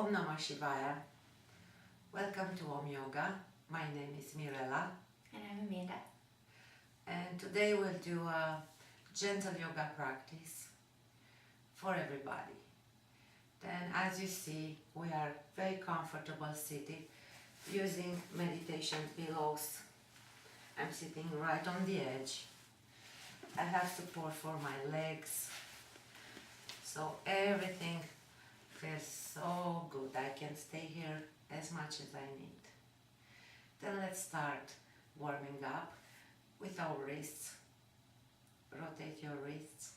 Om Namah Shivaya. Welcome to Om Yoga. My name is Mirela. And I'm Amanda. And today we'll do a gentle yoga practice for everybody. Then as you see, we are very comfortable seated using meditation pillows. I'm sitting right on the edge. I have support for my legs. So everything feels so good. I can stay here as much as I need. Then let's start warming up with our wrists. Rotate your wrists.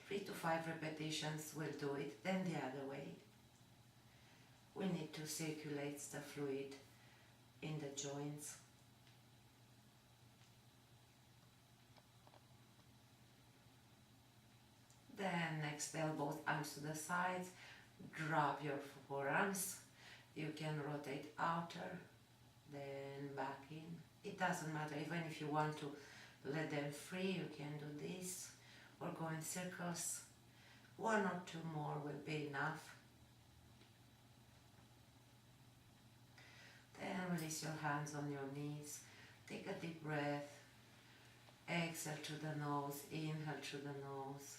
Three to 5 repetitions will do it, then the other way. We need to circulate the fluid in the joints. Then exhale both arms to the sides, drop your forearms. You can rotate outer, then back in. It doesn't matter, even if you want to let them free, you can do this or go in circles. 1 or 2 more will be enough. Then release your hands on your knees. Take a deep breath. Exhale through the nose, inhale through the nose.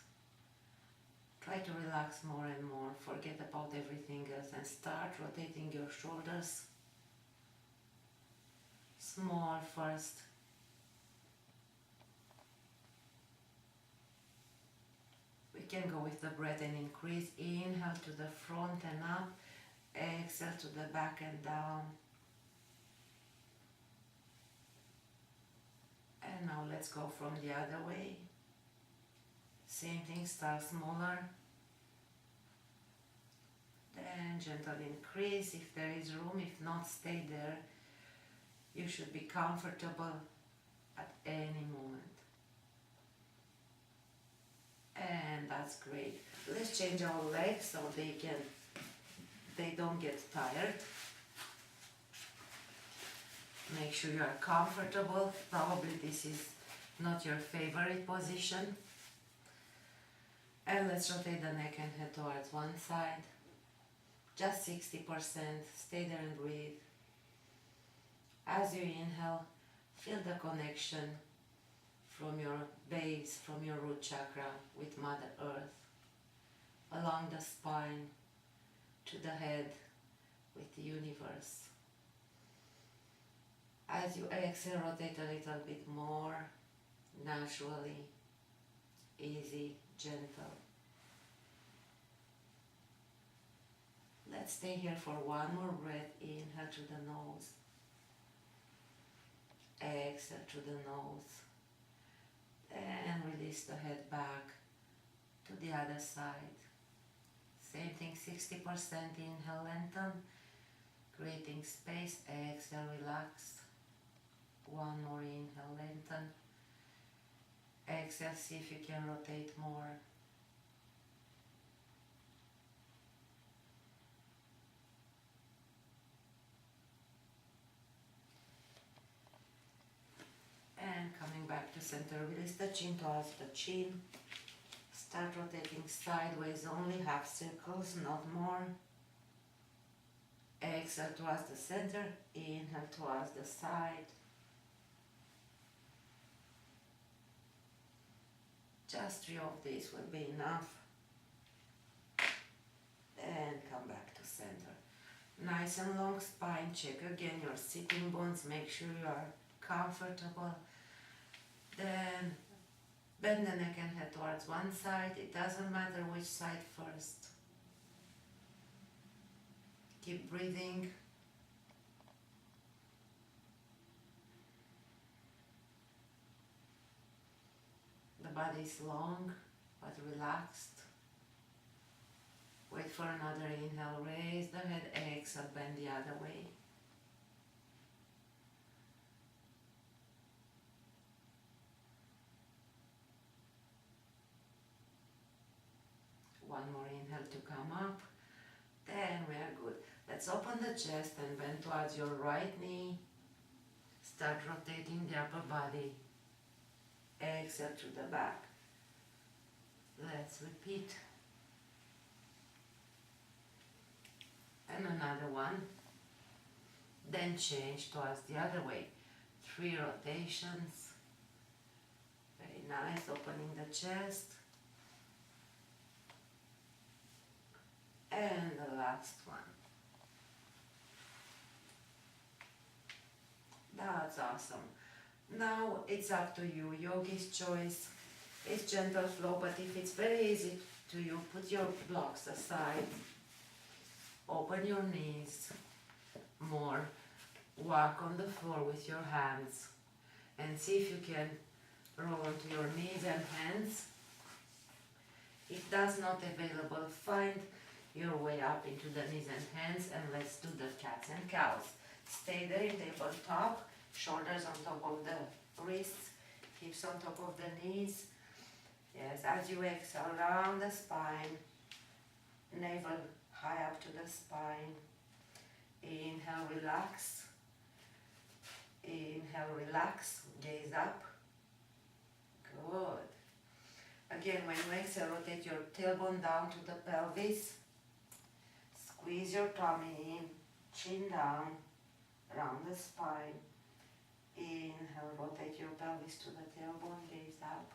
Try to relax more and more, forget about everything else and start rotating your shoulders. Small first. We can go with the breath and increase. Inhale to the front and up. Exhale to the back and down. And now let's go from the other way. Same thing, start smaller. Then gentle increase if there is room, if not, stay there. You should be comfortable at any moment. And that's great. Let's change our legs so they don't get tired. Make sure you are comfortable. Probably this is not your favorite position. And let's rotate the neck and head towards one side. Just 60%. Stay there and breathe. As you inhale, feel the connection from your base, from your root chakra with Mother Earth, along the spine, to the head with the universe. As you exhale, rotate a little bit more, naturally, easy, gentle. Let's stay here for 1 more breath. Inhale through the nose. Exhale through the nose. Then release the head back to the other side. Same thing, 60%. Inhale, lengthen. Creating space. Exhale, relax. 1 more inhale, lengthen. Exhale, see if you can rotate more. And coming back to center, release the chin towards the chin. Start rotating sideways, only half circles, not more. Exhale towards the center, inhale towards the side. Just 3 of these will be enough. And come back to center. Nice and long spine. Check again your sitting bones. Make sure you are comfortable. Then bend the neck and head towards one side. It doesn't matter which side first. Keep breathing. The body is long but relaxed. Wait for another inhale. Raise the head. Exhale. Bend the other way. One more inhale to come up. Then we are good. Let's open the chest and bend towards your right knee. Start rotating the upper body. Exhale to the back. Let's repeat. And another one. Then change towards the other way. 3 rotations. Very nice, opening the chest. And the last one. That's awesome. Now it's up to you, yogi's choice. It's gentle flow, but if it's very easy to you, put your blocks aside. Open your knees more. Walk on the floor with your hands and see if you can roll onto your knees and hands. If that's not available, find your way up into the knees and hands, and let's do the cats and cows. Stay there in tabletop, shoulders on top of the wrists, hips on top of the knees. Yes, as you exhale, round the spine, navel high up to the spine. Inhale, relax. Inhale, relax, gaze up. Good. Again, when you exhale, rotate your tailbone down to the pelvis. Squeeze your tummy in, chin down, round the spine. Inhale, rotate your pelvis to the tailbone, gaze up.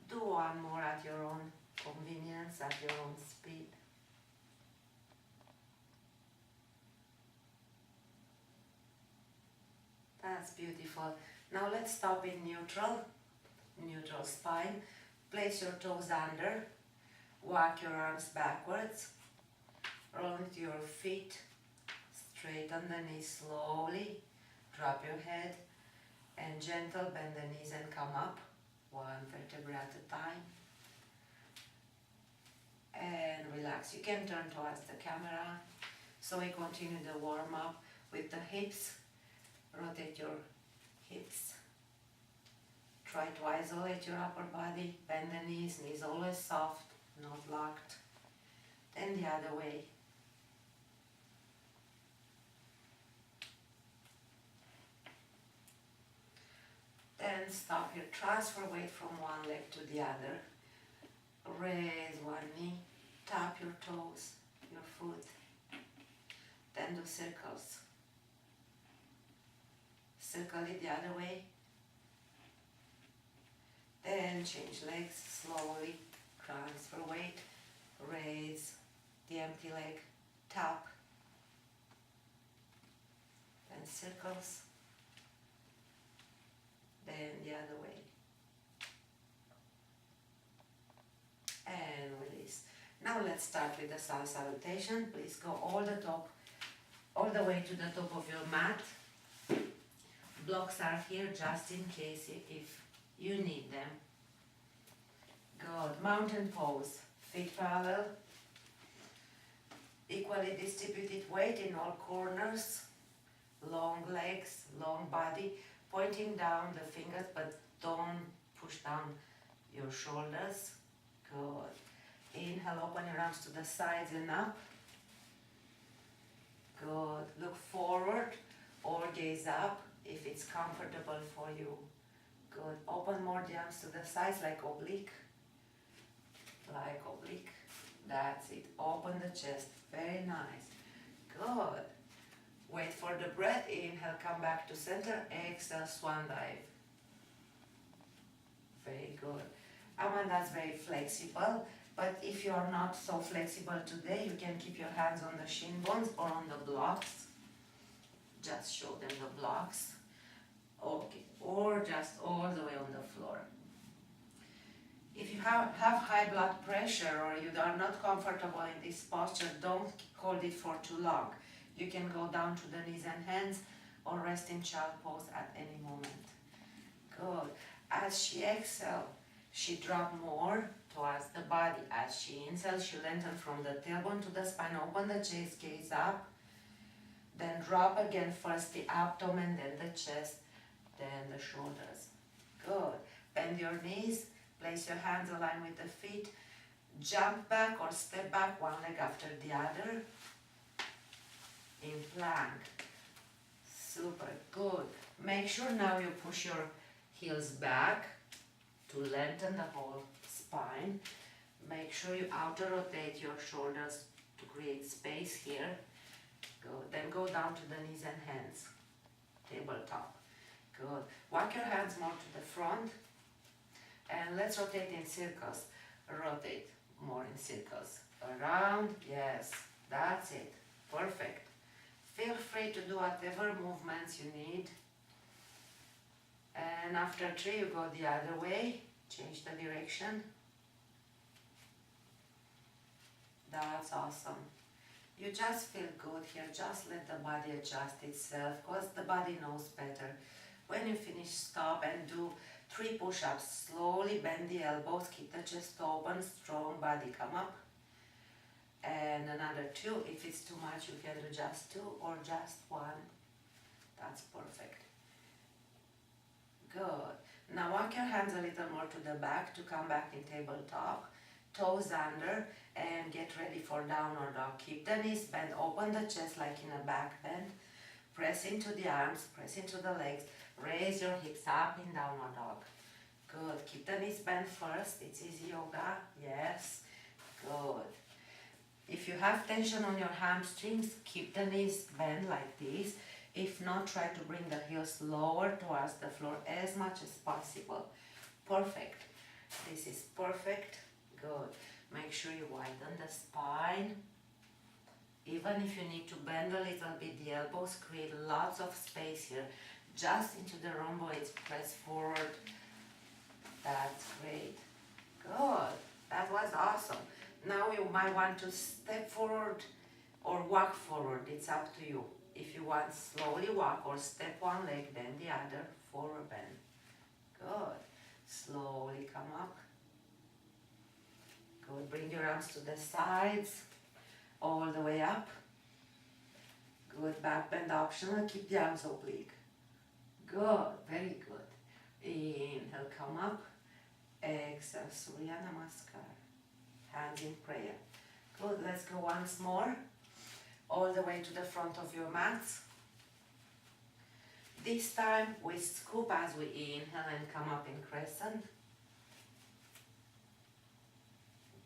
Do one more at your own convenience, at your own speed. That's beautiful. Now let's stop in neutral spine. Place your toes under, walk your arms backwards, roll into your feet, straighten the knees slowly, drop your head, and gentle bend the knees and come up, 1 vertebra at a time. And relax. You can turn towards the camera. So we continue the warm-up with the hips. Rotate your hips. Try to isolate your upper body. Bend the knees always soft, not locked. Then the other way. Then stop here. Transfer weight from one leg to the other. Raise one knee. Tap your toes, your foot. Then do circles. Circle it the other way. Then change legs slowly. Transfer weight. Raise the empty leg. Tap. Then circles. Then the other way. And release. Now let's start with the sun salutation. Please go all the way to the top of your mat. Blocks are here just in case if you need them. Good. Mountain pose. Feet parallel. Equally distributed weight in all corners. Long legs, long body. Pointing down the fingers, but don't push down your shoulders. Good. Inhale, open your arms to the sides and up. Good. Look forward or gaze up if it's comfortable for you. Good. Open more the arms to the sides like oblique. Like oblique. That's it. Open the chest. Very nice. Good. Wait for the breath. Inhale, come back to center. Exhale, swan dive. Very good. Amanda's very flexible, but if you are not so flexible today, you can keep your hands on the shin bones or on the blocks. Just show them the blocks. Okay. Or just all the way on the floor. If you have high blood pressure or you are not comfortable in this posture, don't hold it for too long. You can go down to the knees and hands or rest in child pose at any moment. Good. As she exhales, she drops more towards the body. As she inhales, she lengthens from the tailbone to the spine. Open the chest, gaze up. Then drop again, first the abdomen, then the chest, then the shoulders. Good. Bend your knees. Place your hands aligned with the feet. Jump back or step back, one leg after the other. In plank. Super good. Make sure now you push your heels back to lengthen the whole spine. Make sure you outer rotate your shoulders to create space here. Then go down to the knees and hands, tabletop. Good. Walk your hands more to the front, and let's rotate in circles. Rotate more in circles. Around, yes, that's it. Perfect. Feel free to do whatever movements you need. And after 3, you go the other way. Change the direction. That's awesome. You just feel good here. Just let the body adjust itself, because the body knows better. When you finish, stop and do 3 push-ups. Slowly bend the elbows, keep the chest open, strong body, come up. And another 2. If it's too much, you can do just 2 or just 1. That's perfect. Good. Now walk your hands a little more to the back to come back in tabletop. Toes under, and get ready for downward dog. Keep the knees bent, open the chest like in a back bend. Press into the arms, press into the legs. Raise your hips up in downward dog. Good. Keep the knees bent first. It's easy yoga. Yes. Good. If you have tension on your hamstrings, keep the knees bent like this. If not, try to bring the heels lower towards the floor as much as possible. Perfect. This is perfect. Good. Make sure you widen the spine. Even if you need to bend a little bit the elbows, create lots of space here. Just into the rhomboids, press forward. That's great. Good. That was awesome. Now you might want to step forward or walk forward. It's up to you. If you want, slowly walk or step one leg, then the other, forward bend. Good. Slowly come up. Good. Bring your arms to the sides, all the way up. Good. Back bend optional. Keep the arms oblique. Good. Very good. Inhale, come up. Exhale, Surya Namaskar. Hands in prayer. Good. Let's go once more. All the way to the front of your mats. This time we scoop as we inhale and come up in crescent.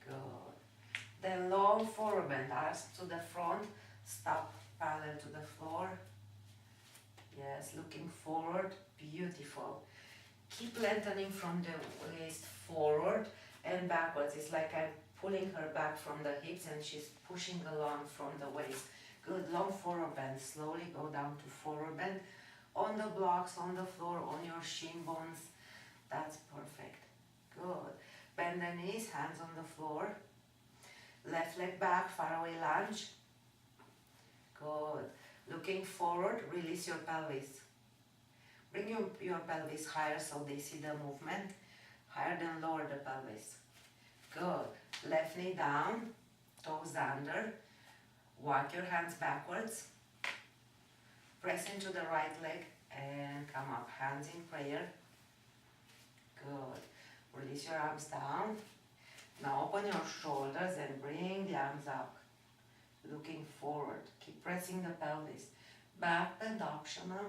Good. Then long forward bend, arms to the front, stop parallel to the floor. Yes, looking forward, beautiful. Keep lengthening from the waist forward and backwards. It's like I'm pulling her back from the hips and she's pushing along from the waist. Good, long forward bend. Slowly go down to forward bend. On the blocks, on the floor, on your shin bones. That's perfect. Good. Bend the knees, hands on the floor. Left leg back, far away lunge. Good. Looking forward, release your pelvis. Bring your pelvis higher so they see the movement. Higher than lower the pelvis. Good. Left knee down, toes under. Walk your hands backwards. Press into the right leg and come up. Hands in prayer. Good. Release your arms down. Now open your shoulders and bring the arms up. Looking forward. Keep pressing the pelvis. Back bend optional.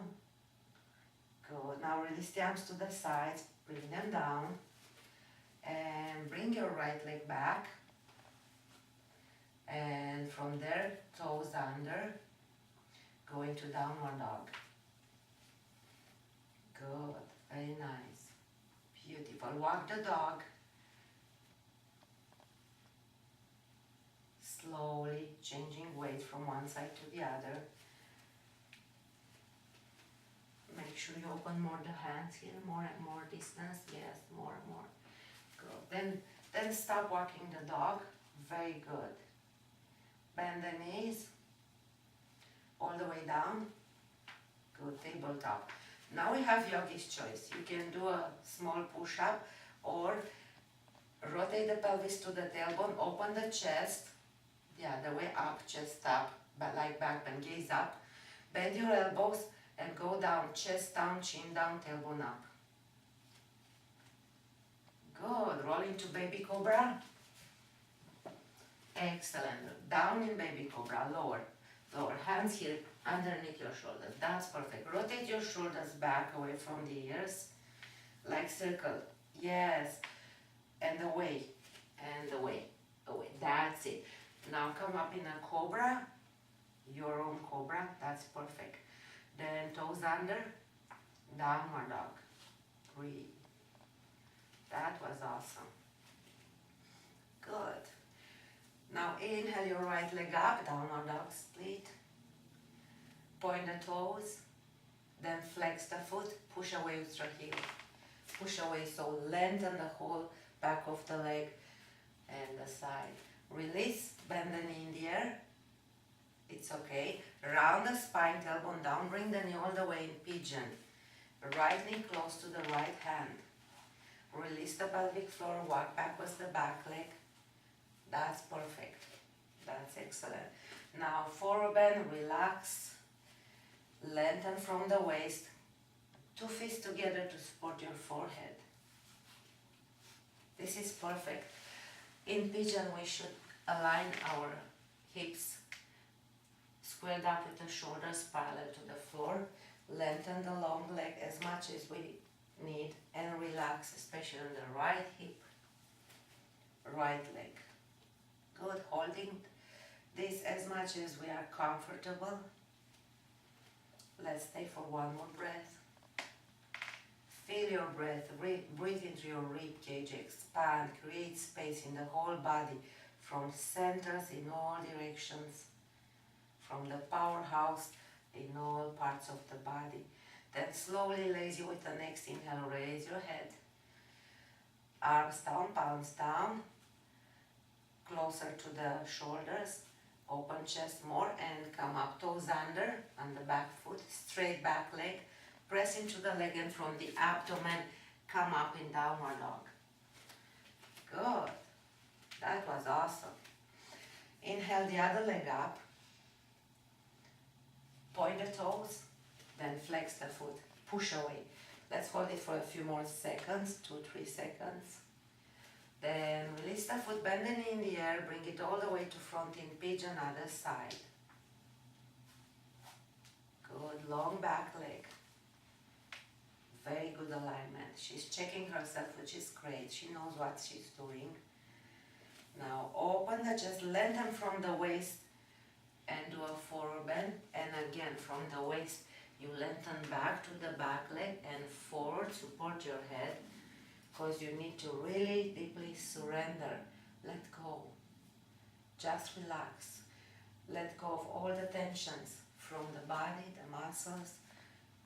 Good. Now release the arms to the sides. Bring them down. And bring your right leg back. And from there, toes under. Going to downward dog. Good. Very nice. Beautiful. Walk the dog. Slowly changing weight from one side to the other. Make sure you open more the hands here, more and more distance. Yes, more and more. Good. Then stop walking the dog. Very good. Bend the knees. All the way down. Good. Tabletop. Now we have yogi's choice. You can do a small push-up or rotate the pelvis to the tailbone, open the chest, the other way up, chest up, but like back bend, gaze up. Bend your elbows and go down, chest down, chin down, tailbone up. Good. Roll into baby cobra. Excellent. Down in baby cobra, lower. Lower. Hands here underneath your shoulders. That's perfect. Rotate your shoulders back away from the ears. Like circle. Yes. And away. And away. Away. That's it. Now come up in a cobra. Your own cobra. That's perfect. Then toes under. Downward dog. Breathe. That was awesome. Good. Now inhale your right leg up. Downward dog split. Point the toes. Then flex the foot. Push away with your heel. Push away, so lengthen the whole back of the leg and the side. Release, bend the knee in the air. It's okay. Round the spine, tailbone down, bring the knee all the way in pigeon. Right knee close to the right hand. Release the pelvic floor, walk backwards the back leg. That's perfect. That's excellent. Now forward bend, relax. Lengthen from the waist. 2 fists together to support your forehead. This is perfect. In pigeon we should align our hips squared up with the shoulders parallel to the floor. Lengthen the long leg as much as we need and relax, especially on the right hip, right leg. Good. Holding this as much as we are comfortable. Let's stay for one more breath. Feel your breath, breathe into your rib cage, expand, create space in the whole body, from centers in all directions, from the powerhouse in all parts of the body. Then slowly, lazy with the next inhale, raise your head. Arms down, palms down, closer to the shoulders, open chest more and come up, toes under, on the back foot, straight back leg. Press into the leg and from the abdomen, come up in downward dog. Good. That was awesome. Inhale the other leg up. Point the toes, then flex the foot. Push away. Let's hold it for a few more seconds, 2-3 seconds. Then release the foot, bend the knee in the air, bring it all the way to front in pigeon, other side. Good. Long back leg. Very good alignment. She's checking herself, which is great. She knows what she's doing. Now open the chest, lengthen from the waist and do a forward bend. And again from the waist, you lengthen back to the back leg and forward, support your head. Because you need to really deeply surrender. Let go. Just relax. Let go of all the tensions from the body, the muscles,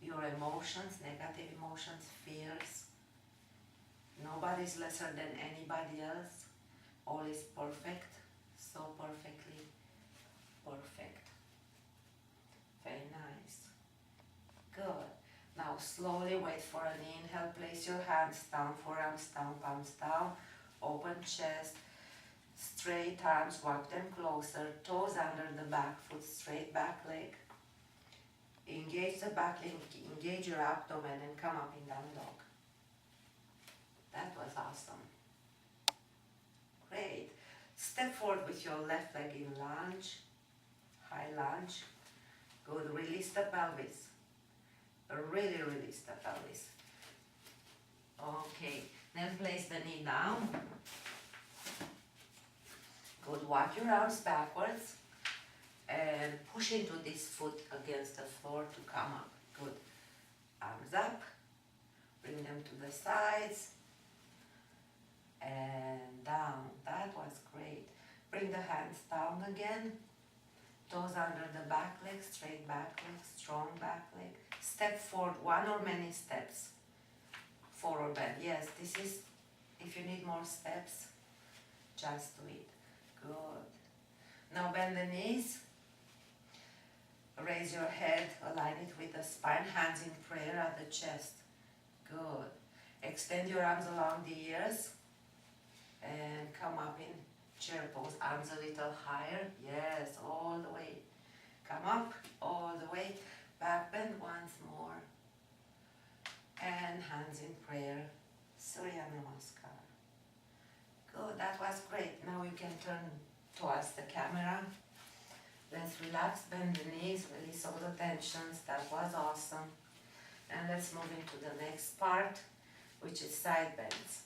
your emotions, negative emotions, fears. Nobody's lesser than anybody else. All is perfect, so perfectly perfect. Very nice. Good. Now slowly wait for an inhale. Place your hands down, forearms down, palms down. Open chest, straight arms, walk them closer. Toes under the back foot, straight back leg. Engage the back leg, engage your abdomen and come up in down dog. That was awesome. Great. Step forward with your left leg in lunge, high lunge. Good. Release the pelvis. Really release the pelvis. Okay. Then place the knee down. Good. Walk your arms backwards. And push into this foot against the floor to come up. Good. Arms up. Bring them to the sides. And down. That was great. Bring the hands down again. Toes under the back leg, straight back leg, strong back leg. Step forward, one or many steps. Forward bend. Yes, this is, if you need more steps, just do it. Good. Now bend the knees. Raise your head, align it with the spine, hands in prayer at the chest. Good. Extend your arms along the ears and come up in chair pose. Arms a little higher. Yes, all the way. Come up, all the way. Back bend once more. And hands in prayer. Surya Namaskar. Good, that was great. Now you can turn towards the camera. Let's relax, bend the knees, release all the tensions. That was awesome. And let's move into the next part, which is side bends.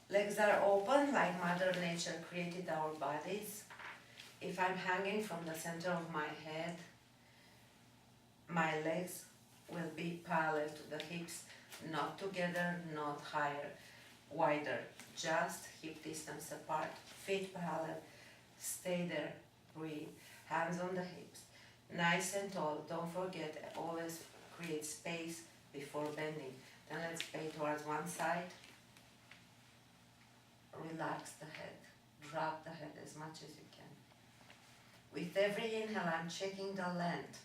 Legs are open like Mother Nature created our bodies. If I'm hanging from the center of my head, my legs will be parallel to the hips, not together, not higher, wider, just hip distance apart, feet parallel, stay there, breathe, hands on the hips, nice and tall, don't forget, always create space before bending. Then let's pay towards one side, relax the head, drop the head as much as you can. With every inhale, I'm checking the length,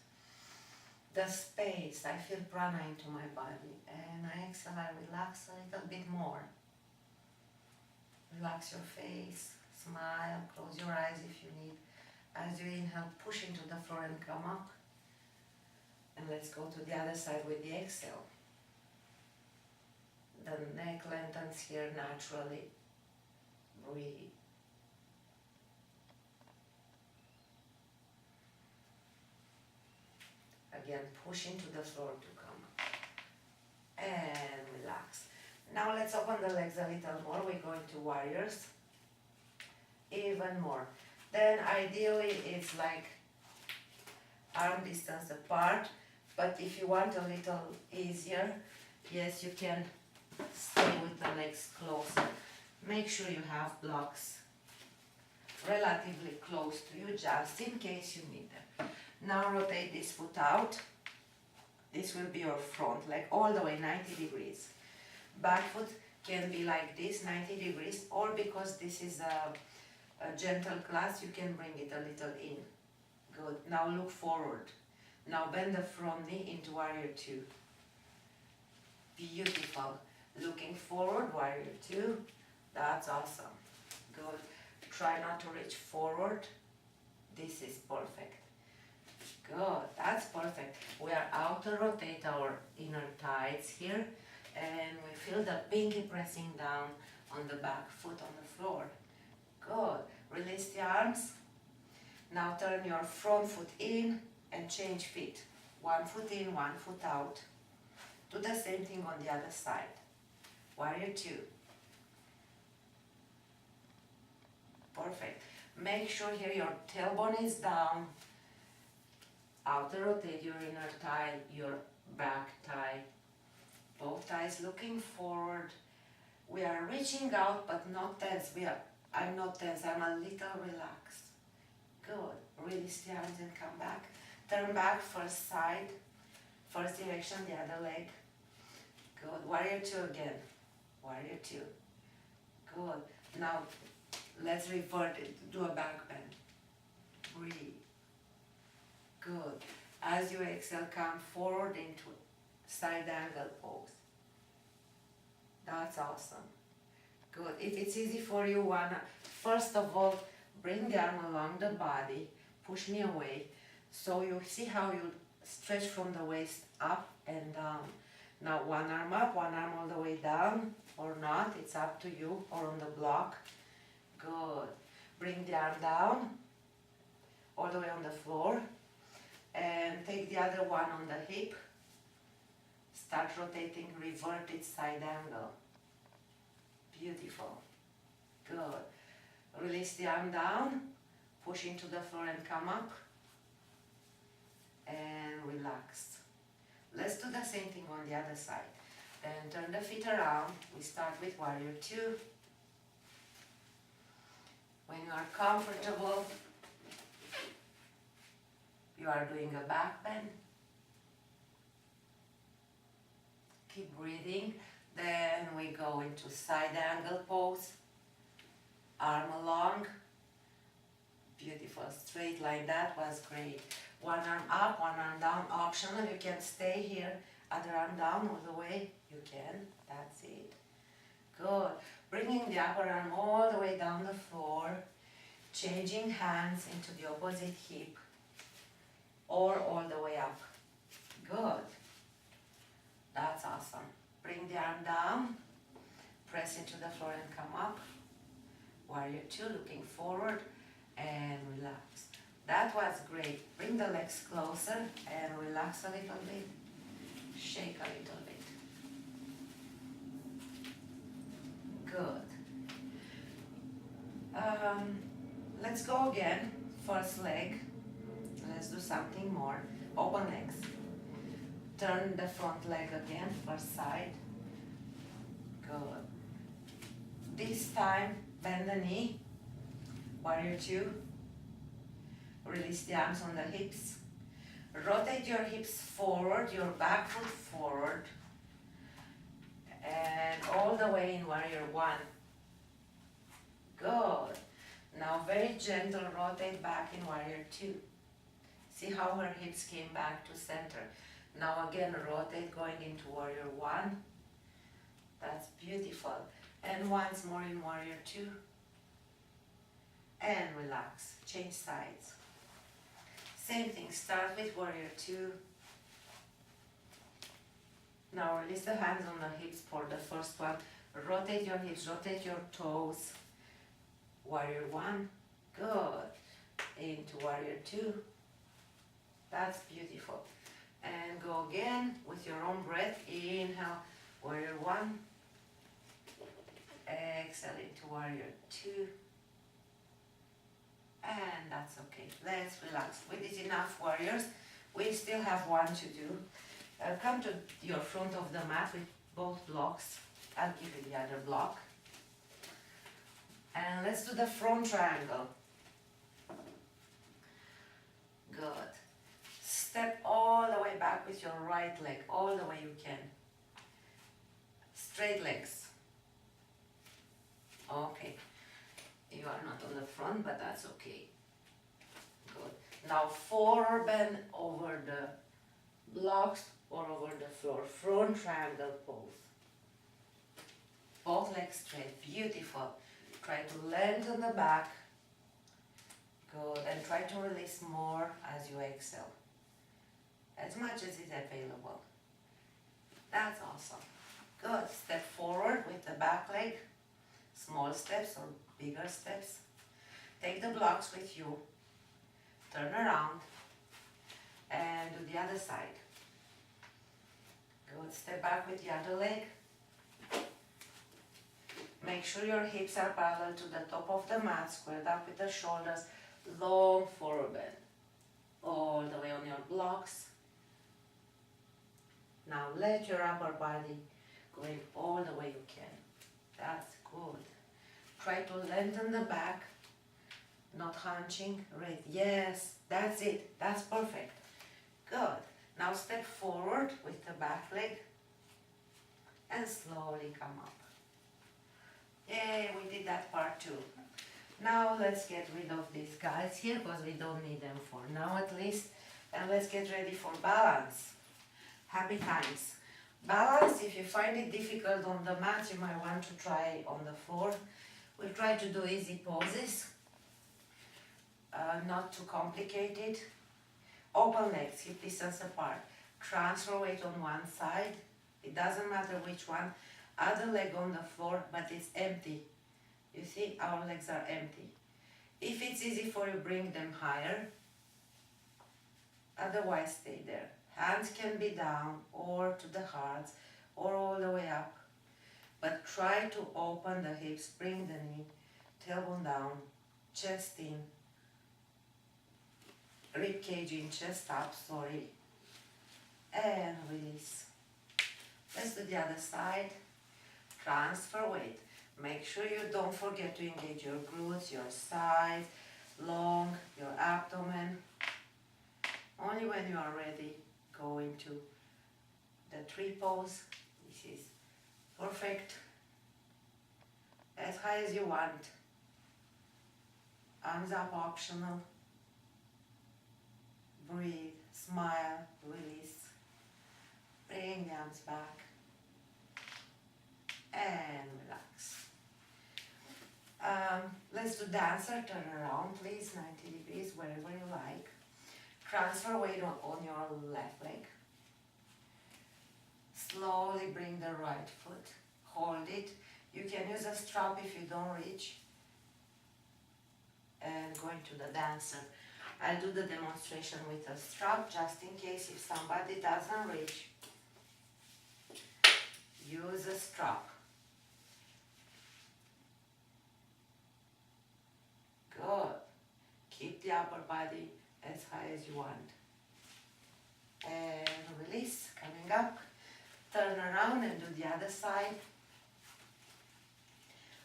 the space. I feel prana into my body, and I exhale, I relax a little bit more. Relax your face, smile, close your eyes if you need. As you inhale, push into the floor and come up. And let's go to the other side with the exhale. The neck lengthens here naturally. Breathe. Again, push into the floor to come up. And relax. Now let's open the legs a little more. We're going to warriors. Even more. Then ideally it's like arm distance apart. But if you want a little easier, yes, you can stay with the legs closer. Make sure you have blocks relatively close to you, just in case you need them. Now rotate this foot out. This will be your front leg all the way 90 degrees. Back foot can be like this, 90 degrees, or because this is a gentle class, you can bring it a little in. Good. Now look forward. Now bend the front knee into warrior two. Beautiful. Looking forward, warrior two. That's awesome. Good. Try not to reach forward. This is perfect. Good. That's perfect. We are out to rotate our inner thighs here, and we feel the pinky pressing down on the back foot on the floor. Good. Release the arms. Now turn your front foot in and change feet. One foot in, one foot out. Do the same thing on the other side. Warrior two. Perfect. Make sure here your tailbone is down. Outer rotate your inner thigh, your back thigh. Both thighs looking forward. We are reaching out but not tense. I'm not tense, I'm a little relaxed. Good. Release the arms and come back. Turn back, first side, first direction, the other leg. Good. Warrior two again. Warrior two. Good. Now let's revert it. Do a back bend. Breathe. Good. As you exhale, come forward into side angle pose. That's awesome. Good. If it's easy for you, first of all, bring the arm along the body, push me away. So you see how you stretch from the waist up and down. Now one arm up, one arm all the way down, or not, it's up to you, or on the block. Good. Bring the arm down, all the way on the floor, and take the other one on the hip. Start rotating, revert it side angle. Beautiful. Good. Release the arm down, push into the floor and come up. And relax. Let's do the same thing on the other side. Then turn the feet around. We start with warrior two. When you are comfortable, you are doing a back bend. Keep breathing. Then we go into side angle pose. Arm along. Beautiful. Straight line. That was great. One arm up, one arm down. Optional. You can stay here. Other arm down all the way. You can. That's it. Good. Bringing the upper arm all the way down the floor. Changing hands into the opposite hip. Or all the way up. Good. That's awesome. Bring the arm down. Press into the floor and come up. Warrior two, looking forward and relax. That was great. Bring the legs closer and relax a little bit. Shake a little bit. Good. Let's go again. First leg. Let's do something more. Open legs. Turn the front leg again, first side. Good. This time, bend the knee. Warrior 2. Release the arms on the hips. Rotate your hips forward, your back foot forward. And all the way in Warrior 1. Good. Now very gentle, rotate back in Warrior 2. See how her hips came back to center. Now again, rotate going into Warrior 1. That's beautiful. And once more in Warrior 2. And relax. Change sides. Same thing, start with Warrior 2. Now release the hands on the hips for the first one. Rotate your hips, rotate your toes. Warrior 1. Good. Into Warrior 2. That's beautiful. And go again with your own breath. Inhale, Warrior 1. Exhale into Warrior 2. And that's okay. Let's relax. With it enough, warriors. We still have one to do. Come to your front of the mat with both blocks. I'll give you the other block. And let's do the front triangle. Good. Step all the way back with your right leg, all the way you can. Straight legs. Okay. You are not on the front, but that's okay. Good. Now forward bend over the blocks or over the floor. Front triangle pose. Both legs straight. Beautiful. Try to lengthen the back. Good. And try to release more as you exhale. As much as is available. That's awesome. Good. Step forward with the back leg. Small steps or bigger steps. Take the blocks with you. Turn around. And do the other side. Good. Step back with the other leg. Make sure your hips are parallel to the top of the mat. Squared up with the shoulders. Long forward bend. All the way on your blocks. Now let your upper body go in all the way you can. That's good. Try to lengthen the back, not hunching, right, yes, that's it, that's perfect. Good. Now step forward with the back leg and slowly come up. Yay, we did that part too. Now let's get rid of these guys here because we don't need them for now at least. And let's get ready for balance. Happy times. Balance, if you find it difficult on the mat, you might want to try on the floor. We'll try to do easy poses, not too complicated. Open legs, hip distance apart. Transfer weight on one side. It doesn't matter which one. Other leg on the floor, but it's empty. You see, our legs are empty. If it's easy for you, bring them higher. Otherwise, stay there. Hands can be down or to the hearts or all the way up. But try to open the hips, bring the knee, tailbone down, chest in, rib cage in, chest up, sorry. And release. Let's do the other side. Transfer weight. Make sure you don't forget to engage your glutes, your sides, long, your abdomen. Only when you are ready, go into the tree pose. This is perfect. As high as you want. Arms up optional. Breathe, smile, release. Bring the arms back. And relax. Let's do dancer. Turn around, please. 90 degrees, wherever you like. Transfer weight on your left leg. Slowly bring the right foot. Hold it. You can use a strap if you don't reach. And go into the dancer. I'll do the demonstration with a strap just in case if somebody doesn't reach. Use a strap. the upper body as high as you want. And release, coming up. Turn around and do the other side.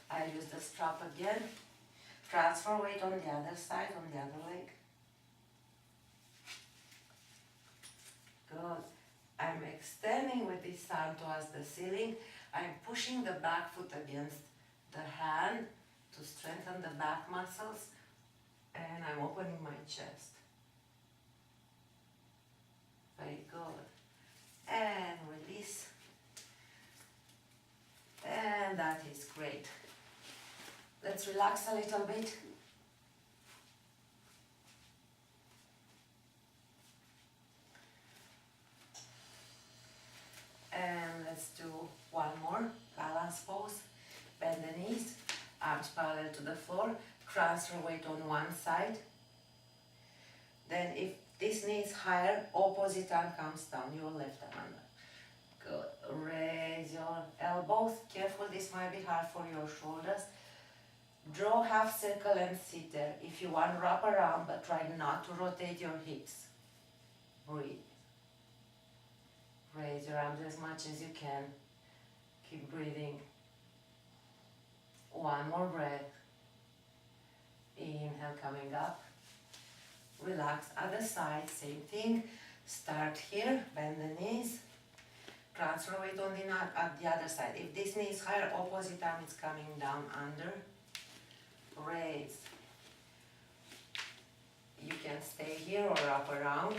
I use the strap again. Transfer weight on the other side, on the other leg. Good. I'm extending with this arm towards the ceiling. I'm pushing the back foot against the hand to strengthen the back muscles, and I'm opening my chest. Very good. And release. And that is great. Let's relax a little bit. And let's do one more balance pose. Bend the knees, arms parallel to the floor, transfer weight on one side. Then if this knee is higher, opposite arm comes down, your left arm under. Good. Raise your elbows. Careful, this might be hard for your shoulders. Draw half circle and sit there. If you want, wrap around, but try not to rotate your hips. Breathe. Raise your arms as much as you can. Keep breathing. One more breath. Inhale, coming up. Relax, other side, same thing. Start here, bend the knees. Transfer weight on at the other side. If this knee is higher, opposite arm is coming down under. Raise. You can stay here or wrap around.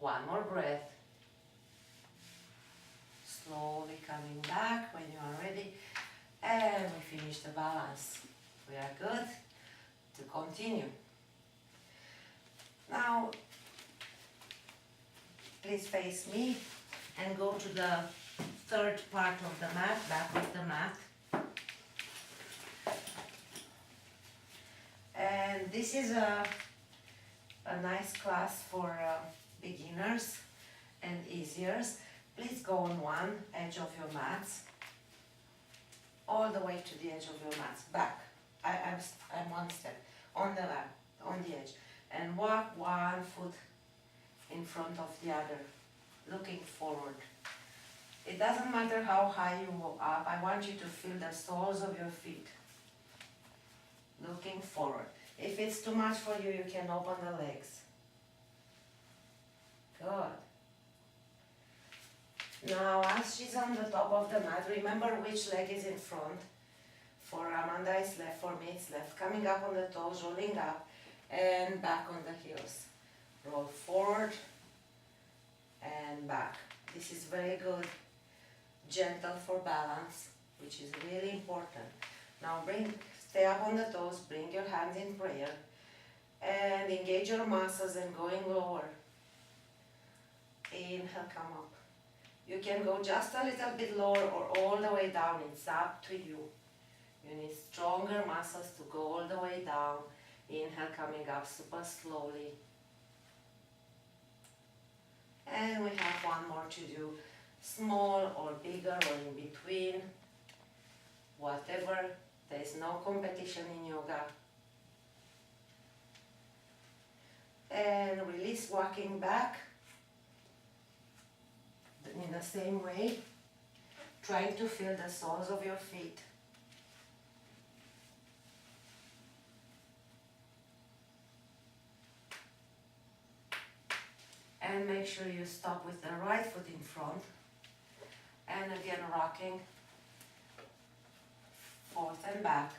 One more breath. Slowly coming back when you are ready. And we finish the balance. We are good to continue. Now, please face me and go to the third part of the mat, back of the mat. And this is a nice class for beginners and easiers. Please go on one edge of your mats, all the way to the edge of your mats, back. I'm one step, on the mat, on the edge. And walk one foot in front of the other, looking forward. It doesn't matter how high you go up, I want you to feel the soles of your feet, looking forward. If it's too much for you, you can open the legs. Good. Now, as she's on the top of the mat, remember which leg is in front. For Amanda, it's left. For me, it's left. Coming up on the toes, rolling up, and back on the heels. Roll forward and back. This is very good. Gentle for balance, which is really important. Now, stay up on the toes, bring your hands in prayer, and engage your muscles and going lower. Inhale, come up. You can go just a little bit lower or all the way down. It's up to you. You need stronger muscles to go all the way down. Inhale, coming up super slowly. And we have one more to do. Small or bigger or in between. Whatever. There is no competition in yoga. And release, walking back. In the same way, trying to feel the soles of your feet. And make sure you stop with the right foot in front. And again, rocking forth and back.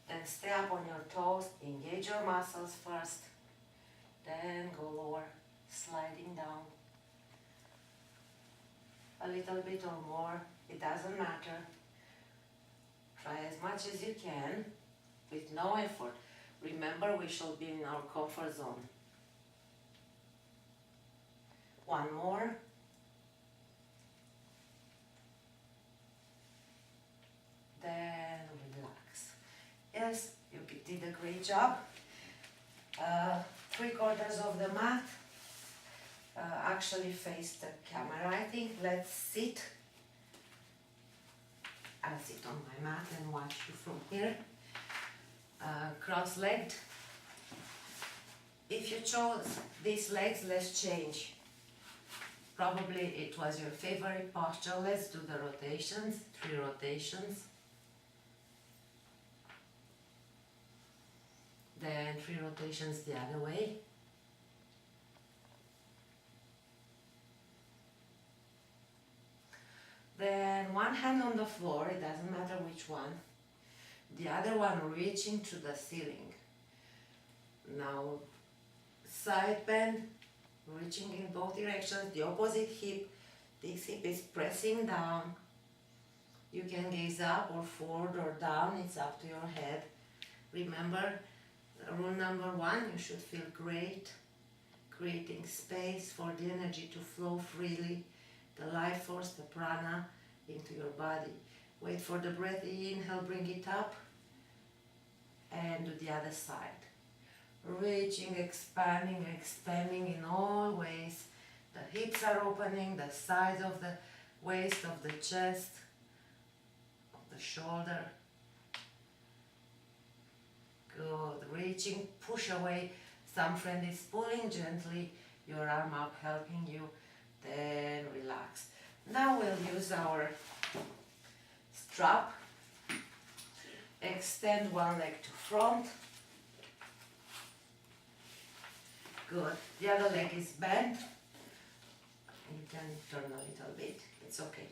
Then stay up on your toes, engage your muscles first, then go lower. Sliding down a little bit or more, it doesn't matter. Try as much as you can with no effort. Remember, we should be in our comfort zone. One more. Then relax. Yes, you did a great job. 3/4 of the mat. actually face the camera, I think. Let's sit. I'll sit on my mat and watch you from here. Cross-legged. If you chose these legs, let's change. Probably it was your favorite posture. Let's do the rotations, 3 rotations. Then 3 rotations the other way. Then one hand on the floor, it doesn't matter which one. The other one reaching to the ceiling. Now side bend, reaching in both directions, the opposite hip. This hip is pressing down. You can gaze up or forward or down, it's up to your head. Remember, rule number 1, you should feel great, creating space for the energy to flow freely, the life force, the prana, into your body. Wait for the breath, inhale, bring it up, and do the other side. Reaching, expanding, expanding in all ways. The hips are opening, the sides of the waist, of the chest, of the shoulder. Good. Reaching, push away. Some friend is pulling gently your arm up, helping you. Then relax. Now we'll use our strap. Extend one leg to front. Good. The other leg is bent. You can turn a little bit. It's okay.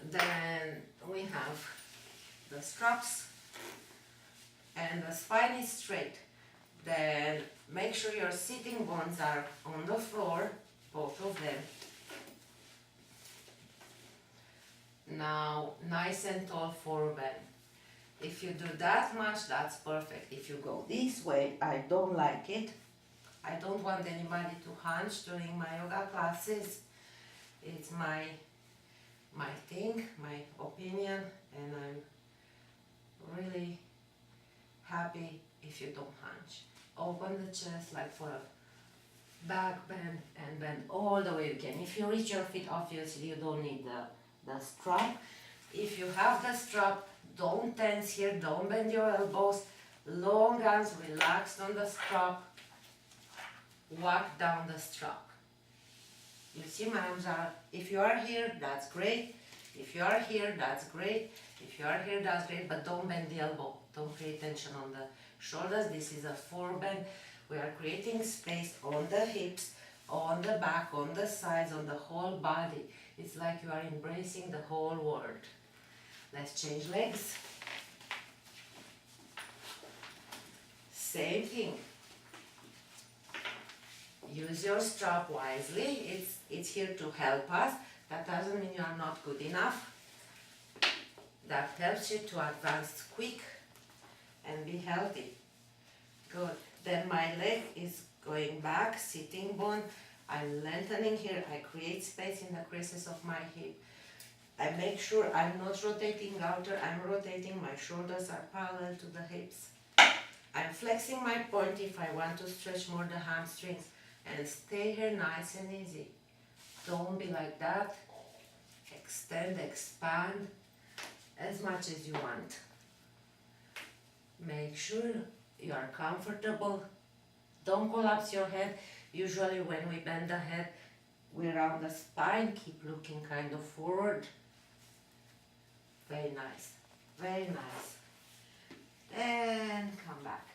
Then we have the straps. And the spine is straight. Then make sure your sitting bones are on the floor, both of them. Now, nice and tall forward bend. If you do that much, that's perfect. If you go this way, I don't like it. I don't want anybody to hunch during my yoga classes. It's my thing, my opinion, and I'm really happy if you don't hunch. Open the chest like for a back bend and bend all the way you can. If you reach your feet, obviously you don't need the strap. If you have the strap, don't tense here, don't bend your elbows. Long arms relaxed on the strap. Walk down the strap. You see my arms are, if you are here, that's great. If you are here, that's great. If you are here, that's great, but don't bend the elbow. Don't create tension on the shoulders. This is a forward bend. We are creating space on the hips, on the back, on the sides, on the whole body. It's like you are embracing the whole world. Let's change legs. Same thing. Use your strap wisely. It's here to help us. That doesn't mean you are not good enough. That helps you to advance quick and be healthy. Good. Then my leg is going back, sitting bone. I'm lengthening here. I create space in the creases of my hip. I make sure I'm not rotating outer. I'm rotating. My shoulders are parallel to the hips. I'm flexing my point if I want to stretch more the hamstrings. And stay here nice and easy. Don't be like that. Extend, expand as much as you want. Make sure you are comfortable. Don't collapse your head. Usually when we bend the head, we round the spine. Keep looking kind of forward. Very nice. Very nice. And come back.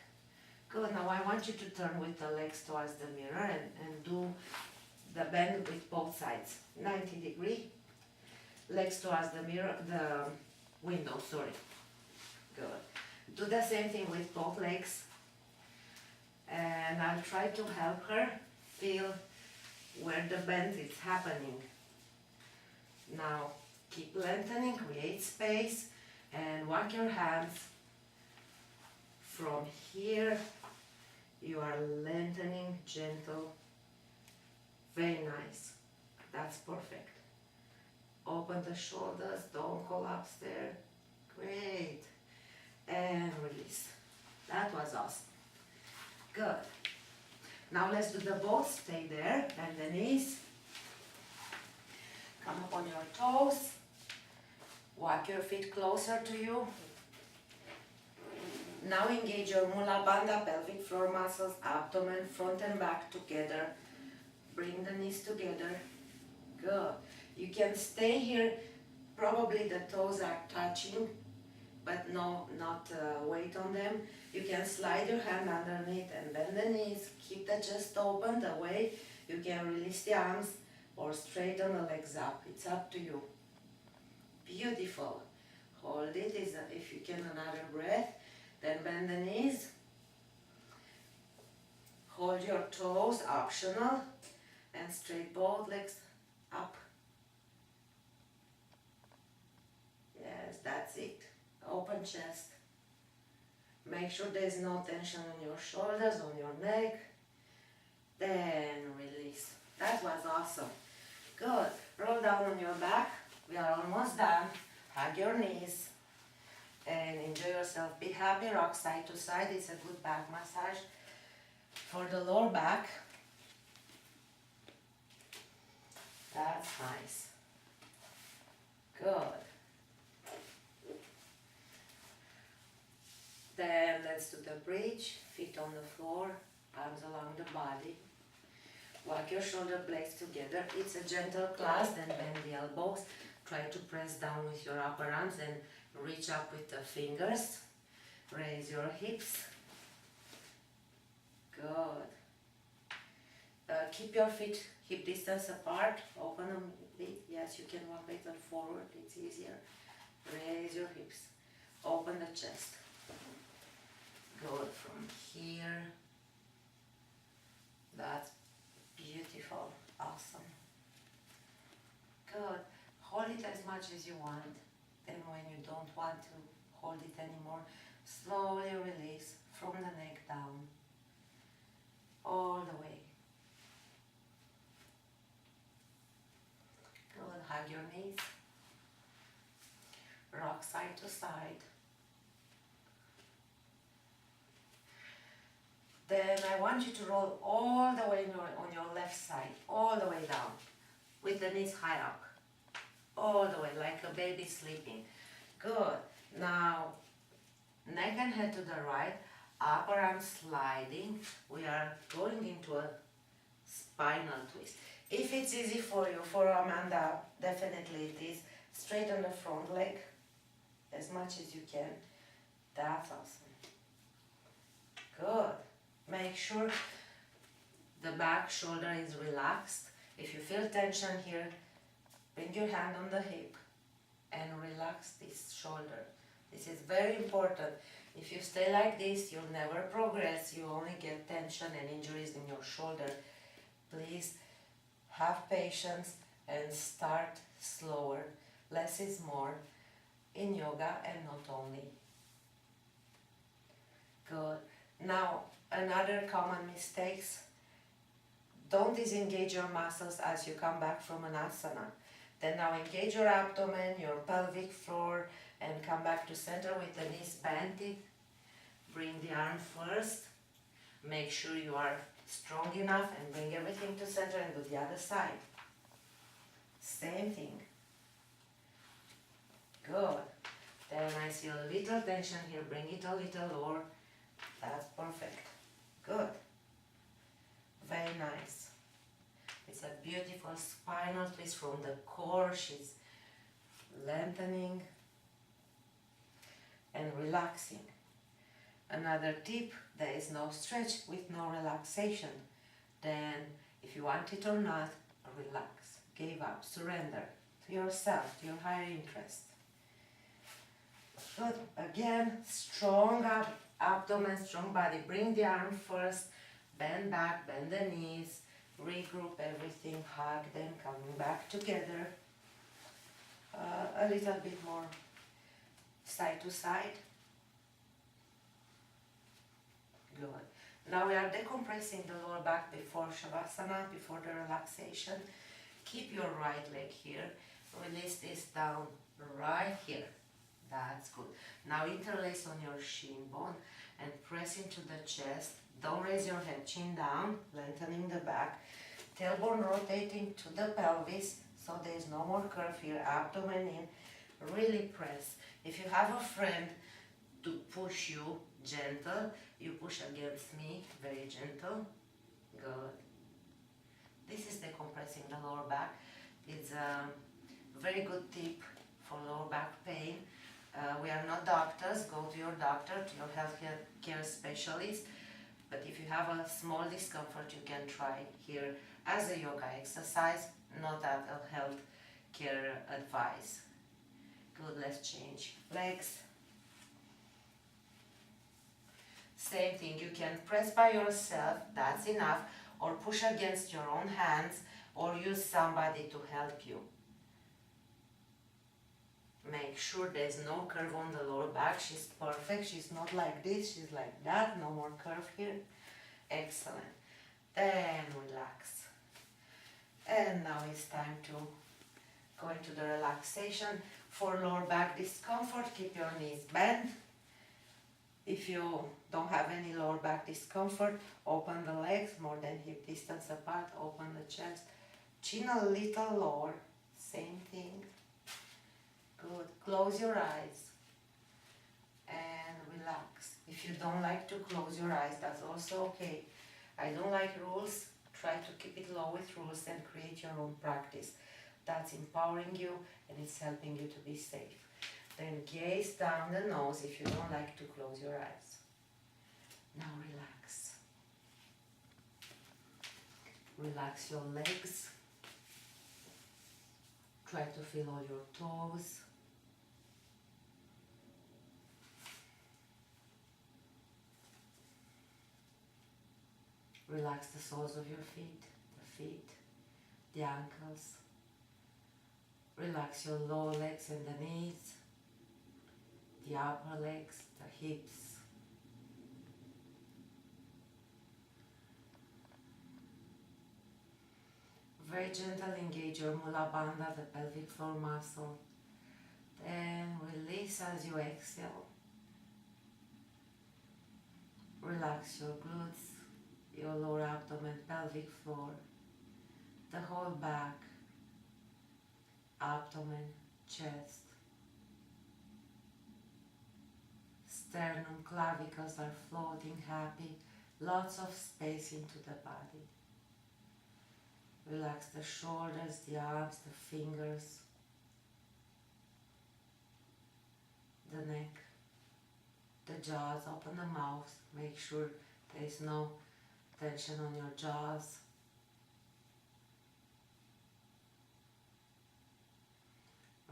Good. Now I want you to turn with the legs towards the mirror and do the bend with both sides. 90 degree. Legs towards the mirror, the window, sorry. Good. Do the same thing with both legs. And I'll try to help her feel where the bend is happening. Now keep lengthening, create space, and walk your hands from here. You are lengthening, gentle. Very nice. That's perfect. Open the shoulders, don't collapse there. Great. And release. That was awesome. Good. Now let's do the both. Stay there, bend the knees. Come up on your toes. Walk your feet closer to you. Now engage your Mula Bandha, pelvic floor muscles, abdomen, front and back together. Bring the knees together. Good. You can stay here. Probably the toes are touching, but no, not weight on them. You can slide your hand underneath and bend the knees. Keep the chest open the way. You can release the arms or straighten the legs up. It's up to you. Beautiful. Hold it. If you can, another breath. Then bend the knees. Hold your toes, optional. And straight both legs up. Yes, that's it. Open chest. Make sure there's no tension on your shoulders, on your neck. Then release. That was awesome. Good. Roll down on your back. We are almost done. Hug your knees. And enjoy yourself. Be happy. Rock side to side. It's a good back massage for the lower back. That's nice. Good. Then let's do the bridge. Feet on the floor, arms along the body. Walk your shoulder blades together. It's a gentle class. Then bend the elbows. Try to press down with your upper arms and reach up with the fingers. Raise your hips. Good. Keep your feet hip distance apart. Open them. Yes, you can walk a little forward. It's easier. Raise your hips. Open the chest. Good. From here. That's beautiful. Awesome. Good. Hold it as much as you want. Then when you don't want to hold it anymore, slowly release from the neck down. All the way. Good. Hug your knees. Rock side to side. Then I want you to roll all the way on your left side, all the way down, with the knees high up, all the way, like a baby sleeping. Good. Now, neck and head to the right, upper arm sliding. We are going into a spinal twist. If it's easy for you, for Amanda, definitely it is. Straighten the front leg as much as you can. That's awesome. Good. Make sure the back shoulder is relaxed. If you feel tension here, bring your hand on the hip and relax this shoulder. This is very important. If you stay like this, you'll never progress. You only get tension and injuries in your shoulder. Please have patience and start slower. Less is more in yoga and not only. Good. Now, another common mistakes. Don't disengage your muscles as you come back from an asana. Then now engage your abdomen, your pelvic floor, and come back to center with the knees bended. Bring the arm first. Make sure you are strong enough and bring everything to center and do the other side. Same thing. Good. Then I see a little tension here. Bring it a little lower. That's perfect. Good. Very nice. It's a beautiful spinal twist from the core. She's lengthening and relaxing. Another tip, there is no stretch with no relaxation. Then, if you want it or not, relax, give up, surrender to yourself, to your higher interest. Good. Again, strong abdomen, strong body. Bring the arm first, bend back, bend the knees, regroup everything, hug them, coming back together. A little bit more side to side. Good. Now we are decompressing the lower back before Shavasana, before the relaxation. Keep your right leg here. Release this down right here. That's good. Now interlace on your shin bone and press into the chest. Don't raise your head, chin down, lengthening the back, tailbone rotating to the pelvis, so there's no more curve here, abdomen in, really press. If you have a friend to push you, gentle, you push against me, very gentle, good. This is decompressing the lower back. It's a very good tip for lower back pain. We are not doctors, go to your doctor, to your healthcare care specialist. But if you have a small discomfort, you can try here as a yoga exercise, not as a health care advice. Good, let's change legs. Same thing, you can press by yourself, that's enough, or push against your own hands, or use somebody to help you. Make sure there's no curve on the lower back. She's perfect. She's not like this, she's like that. No more curve here. Excellent. Then relax. And now it's time to go into the relaxation. For lower back discomfort, keep your knees bent. If you don't have any lower back discomfort, open the legs more than hip distance apart. Open the chest. Chin a little lower. Same thing. Good. Close your eyes and relax. If you don't like to close your eyes, that's also okay. I don't like rules. Try to keep it low with rules and create your own practice. That's empowering you and it's helping you to be safe. Then gaze down the nose if you don't like to close your eyes. Now relax. Relax your legs. Try to feel all your toes. Relax the soles of your feet, the ankles. Relax your lower legs and the knees, the upper legs, the hips. Very gentle, engage your mula bandha, the pelvic floor muscle. Then release as you exhale. Relax your glutes, your lower abdomen, pelvic floor, the whole back, abdomen, chest. Sternum, clavicles are floating happy, lots of space into the body. Relax the shoulders, the arms, the fingers, the neck, the jaws. Open the mouth, make sure there is no tension on your jaws.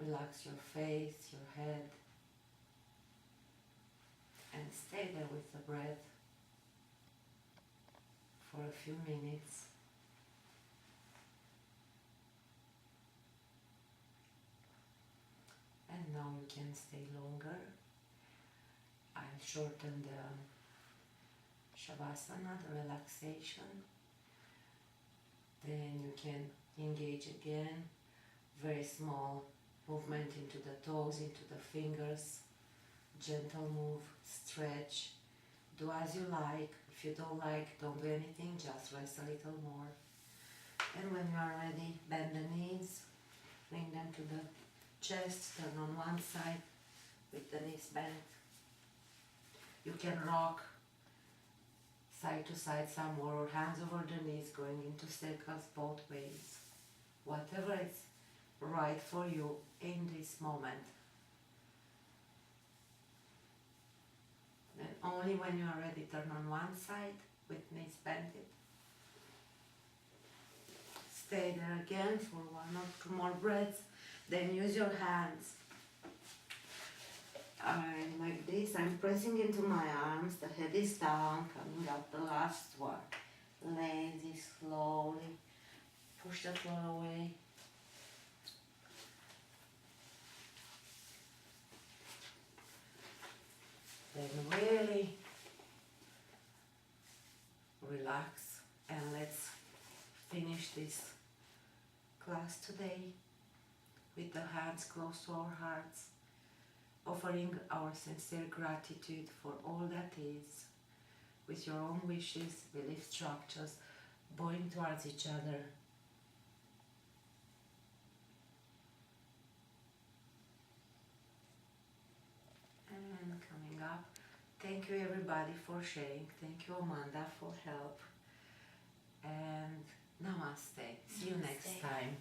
Relax your face, your head, and stay there with the breath for a few minutes. And now you can stay longer. I'll shorten the Shavasana, the relaxation. Then you can engage again. Very small movement into the toes, into the fingers. Gentle move, stretch. Do as you like. If you don't like, don't do anything, just rest a little more. And when you are ready, bend the knees, bring them to the chest, turn on one side with the knees bent. You can rock side to side some more, or hands over the knees, going into circles both ways. Whatever is right for you in this moment. Then only when you are ready, turn on one side with knees bent. Stay there again for one or two more breaths. Then use your hands. Like this, I'm pressing into my arms, the head is down, coming up the last one. Lazy, slowly, push the floor away. Then really relax and let's finish this class today with the hands close to our hearts, offering our sincere gratitude for all that is, with your own wishes, belief structures, bowing towards each other. And coming up. Thank you everybody for sharing. Thank you Amanda for help. And Namaste. See you next time.